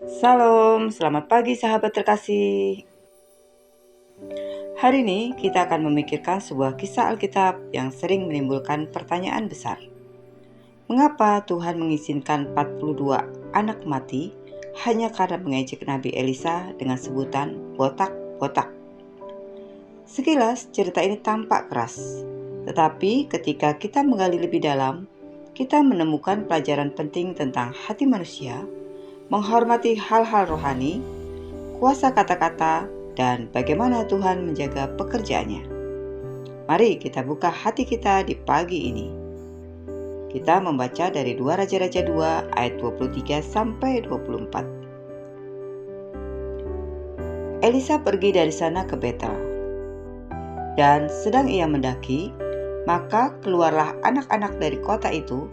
Salam, selamat pagi sahabat terkasih. Hari ini kita akan memikirkan sebuah kisah Alkitab yang sering menimbulkan pertanyaan besar. Mengapa Tuhan mengizinkan 42 anak mati hanya karena mengejek Nabi Elisa dengan sebutan botak-botak? Sekilas cerita ini tampak keras, tetapi ketika kita menggali lebih dalam, kita menemukan pelajaran penting tentang hati manusia, menghormati hal-hal rohani, kuasa kata-kata, dan bagaimana Tuhan menjaga pekerjaannya. Mari kita buka hati kita di pagi ini. Kita membaca dari 2 Raja-Raja 2 ayat 23 sampai 24. Elisa pergi dari sana ke Betel. Dan sedang ia mendaki, maka keluarlah anak-anak dari kota itu,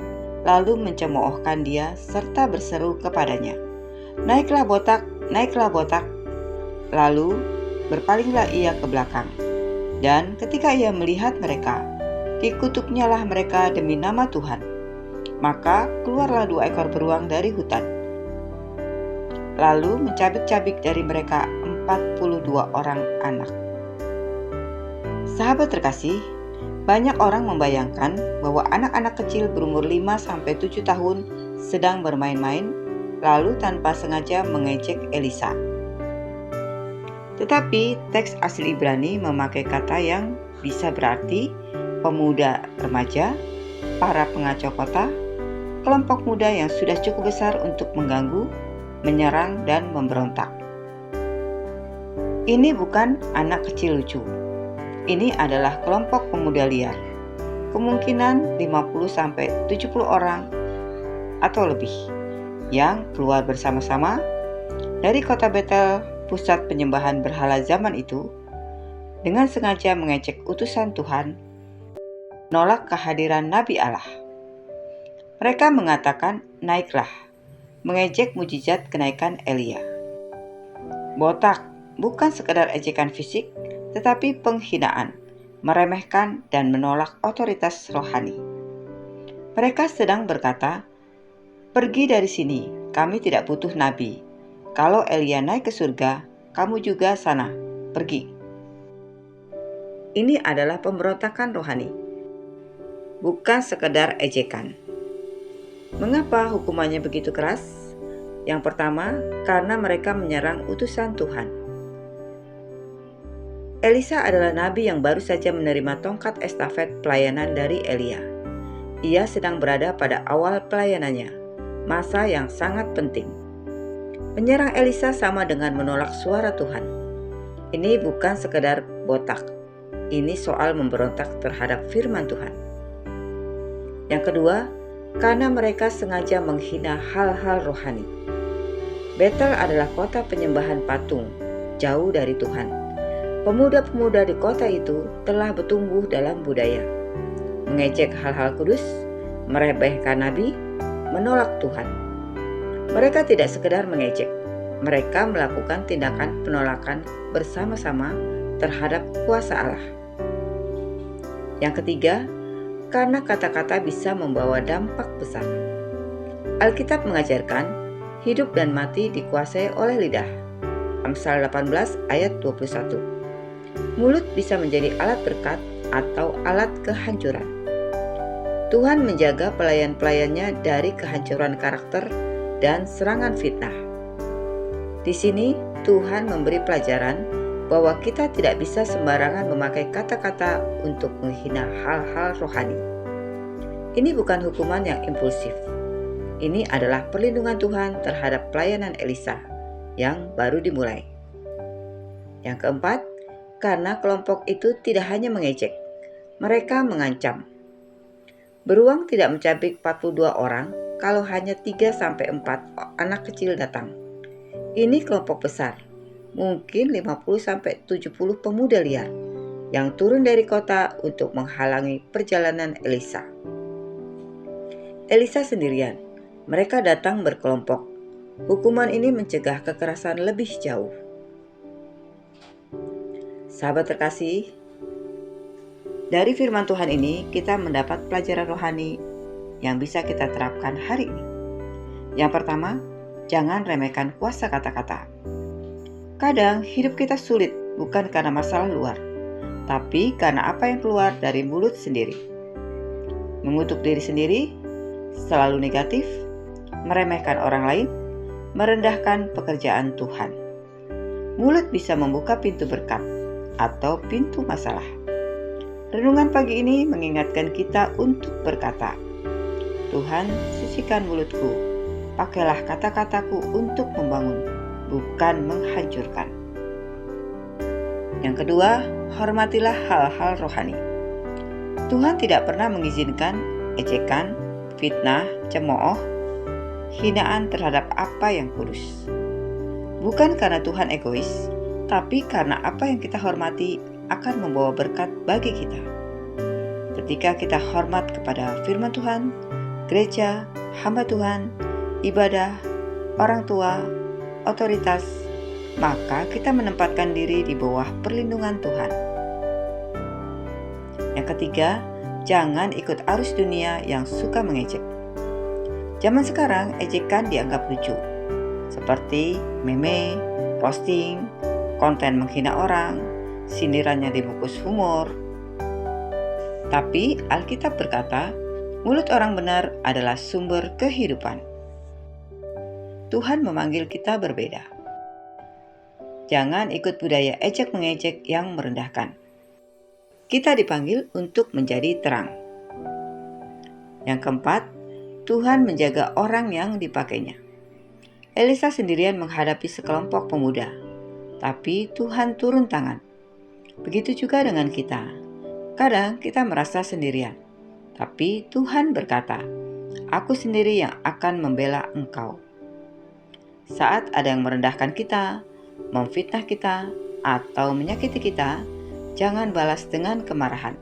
lalu mencemoohkan dia serta berseru kepadanya, "Naiklah botak, naiklah botak." Lalu berpalinglah ia ke belakang, dan ketika ia melihat mereka, dikutuknyalah mereka demi nama Tuhan. Maka keluarlah 2 ekor beruang dari hutan, lalu mencabik-cabik dari mereka 42 orang anak. Sahabat terkasih, banyak orang membayangkan bahwa anak-anak kecil berumur 5-7 tahun sedang bermain-main, lalu tanpa sengaja mengejek Elisa. Tetapi teks asli Ibrani memakai kata yang bisa berarti pemuda remaja, para pengacau kota, kelompok muda yang sudah cukup besar untuk mengganggu, menyerang, dan memberontak. Ini bukan anak kecil lucu. Ini adalah kelompok pemuda liar. Kemungkinan 50-70 orang atau lebih yang keluar bersama-sama dari kota Betel, pusat penyembahan berhala zaman itu, dengan sengaja mengejek utusan Tuhan, menolak kehadiran Nabi Allah. Mereka mengatakan, "Naiklah," mengejek mujizat kenaikan Elia. Botak bukan sekedar ejekan fisik, tetapi penghinaan, meremehkan, dan menolak otoritas rohani. Mereka sedang berkata, "Pergi dari sini, kami tidak butuh nabi. Kalau Elia naik ke surga, kamu juga sana, pergi." Ini adalah pemberontakan rohani, bukan sekedar ejekan. Mengapa hukumannya begitu keras? Yang pertama, karena mereka menyerang utusan Tuhan. Elisa adalah nabi yang baru saja menerima tongkat estafet pelayanan dari Elia. Ia sedang berada pada awal pelayanannya, masa yang sangat penting. Menyerang Elisa sama dengan menolak suara Tuhan. Ini bukan sekedar botak. Ini soal memberontak terhadap firman Tuhan. Yang kedua, karena mereka sengaja menghina hal-hal rohani. Betel adalah kota penyembahan patung, jauh dari Tuhan. Pemuda-pemuda di kota itu telah bertumbuh dalam budaya mengejek hal-hal kudus, meremehkan nabi, menolak Tuhan. Mereka tidak sekedar mengejek, mereka melakukan tindakan penolakan bersama-sama terhadap kuasa Allah. Yang ketiga, karena kata-kata bisa membawa dampak besar. Alkitab mengajarkan hidup dan mati dikuasai oleh lidah. Amsal 18 ayat 21. Mulut bisa menjadi alat berkat atau alat kehancuran. Tuhan menjaga pelayan-pelayannya dari kehancuran karakter dan serangan fitnah. Di sini Tuhan memberi pelajaran bahwa kita tidak bisa sembarangan memakai kata-kata untuk menghina hal-hal rohani. Ini bukan hukuman yang impulsif. Ini adalah perlindungan Tuhan terhadap pelayanan Elisa yang baru dimulai. Yang keempat, karena kelompok itu tidak hanya mengejek, mereka mengancam. Beruang tidak mencabik 42 orang kalau hanya 3-4 anak kecil datang. Ini kelompok besar, mungkin 50-70 pemuda liar yang turun dari kota untuk menghalangi perjalanan Elisa. Elisa sendirian, mereka datang berkelompok. Hukuman ini mencegah kekerasan lebih jauh. Sahabat terkasih, dari firman Tuhan ini kita mendapat pelajaran rohani yang bisa kita terapkan hari ini. Yang pertama, Jangan remehkan kuasa kata-kata. Kadang hidup kita sulit bukan karena masalah luar, tapi karena apa yang keluar dari mulut sendiri. Mengutuk diri sendiri, selalu negatif, meremehkan orang lain, merendahkan pekerjaan Tuhan. Mulut bisa membuka pintu berkat atau pintu masalah. Renungan pagi ini mengingatkan kita untuk berkata, Tuhan, sucikan mulutku, pakailah kata-kataku untuk membangun, bukan menghancurkan. Yang kedua, hormatilah hal-hal rohani. Tuhan tidak pernah mengizinkan ejekan, fitnah, cemooh, hinaan terhadap apa yang kudus. Bukan karena Tuhan egois, tapi karena apa yang kita hormati akan membawa berkat bagi kita. Ketika kita hormat kepada firman Tuhan, gereja, hamba Tuhan, ibadah, orang tua, otoritas, maka kita menempatkan diri di bawah perlindungan Tuhan. Yang ketiga, jangan ikut arus dunia yang suka mengejek. Zaman sekarang, ejekan dianggap lucu, seperti meme, posting, konten menghina orang, sindirannya dibungkus humor. Tapi Alkitab berkata, mulut orang benar adalah sumber kehidupan. Tuhan memanggil kita berbeda. Jangan ikut budaya ejek-mengejek yang merendahkan. Kita dipanggil untuk menjadi terang. Yang keempat, Tuhan menjaga orang yang dipakainya. Elisa sendirian menghadapi sekelompok pemuda, tapi Tuhan turun tangan. Begitu juga dengan kita. Kadang kita merasa sendirian, tapi Tuhan berkata, "Aku sendiri yang akan membela engkau." Saat ada yang merendahkan kita, memfitnah kita, atau menyakiti kita, jangan balas dengan kemarahan.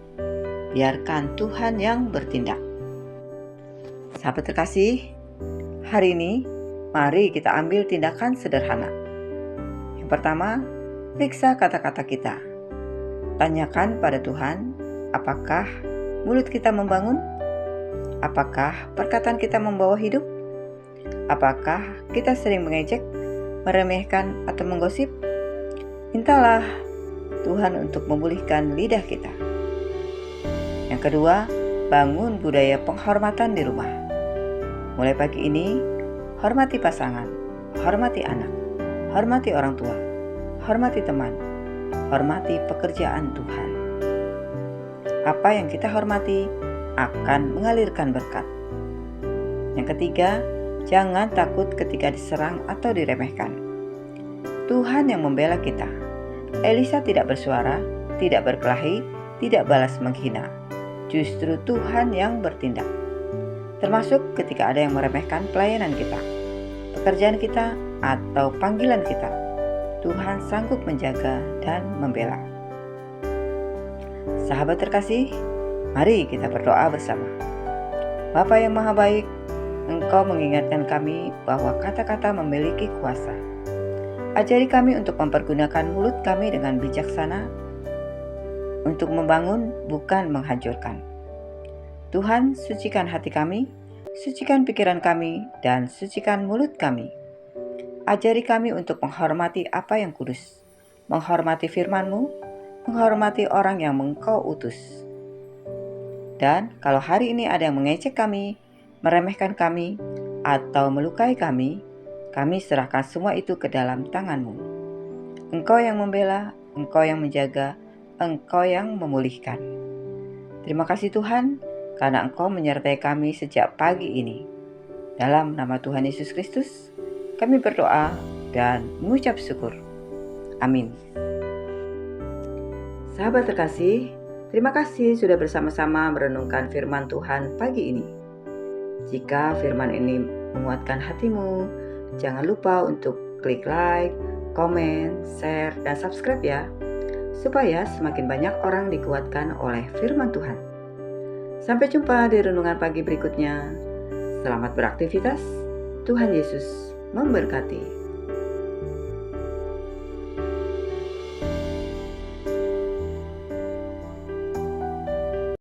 Biarkan Tuhan yang bertindak. Sahabat terkasih, hari ini mari kita ambil tindakan sederhana. Yang pertama, periksa kata-kata kita. Tanyakan pada Tuhan, apakah mulut kita membangun? Apakah perkataan kita membawa hidup? Apakah kita sering mengejek, meremehkan, atau menggosip? Mintalah Tuhan untuk memulihkan lidah kita. Yang kedua, bangun budaya penghormatan di rumah. Mulai pagi ini, hormati pasangan, hormati anak, hormati orang tua, hormati teman, hormati pekerjaan Tuhan. Apa yang kita hormati akan mengalirkan berkat. Yang ketiga, jangan takut ketika diserang atau diremehkan. Tuhan yang membela kita. Elisa tidak bersuara, tidak berkelahi, tidak balas menghina. Justru Tuhan yang bertindak. Termasuk ketika ada yang meremehkan pelayanan kita, pekerjaan kita, atau panggilan kita. Tuhan sanggup menjaga dan membela. Sahabat terkasih, mari kita berdoa bersama. Bapa yang Maha Baik, Engkau mengingatkan kami bahwa kata-kata memiliki kuasa. Ajari kami untuk mempergunakan mulut kami dengan bijaksana, untuk membangun bukan menghancurkan. Tuhan, sucikan hati kami, sucikan pikiran kami, dan sucikan mulut kami. Ajari kami untuk menghormati apa yang kudus, menghormati firman-Mu, menghormati orang yang Engkau utus. Dan kalau hari ini ada yang mengejek kami, meremehkan kami, atau melukai kami serahkan semua itu ke dalam tangan-Mu. Engkau yang membela, Engkau yang menjaga, Engkau yang memulihkan. Terima kasih Tuhan, karena Engkau menyertai kami sejak pagi ini. Dalam nama Tuhan Yesus Kristus, kami berdoa dan mengucap syukur. Amin. Sahabat terkasih, terima kasih sudah bersama-sama merenungkan firman Tuhan pagi ini. Jika firman ini menguatkan hatimu, jangan lupa untuk klik like, komen, share, dan subscribe ya, supaya semakin banyak orang dikuatkan oleh firman Tuhan. Sampai jumpa di renungan pagi berikutnya. Selamat beraktivitas. Tuhan Yesus memberkati.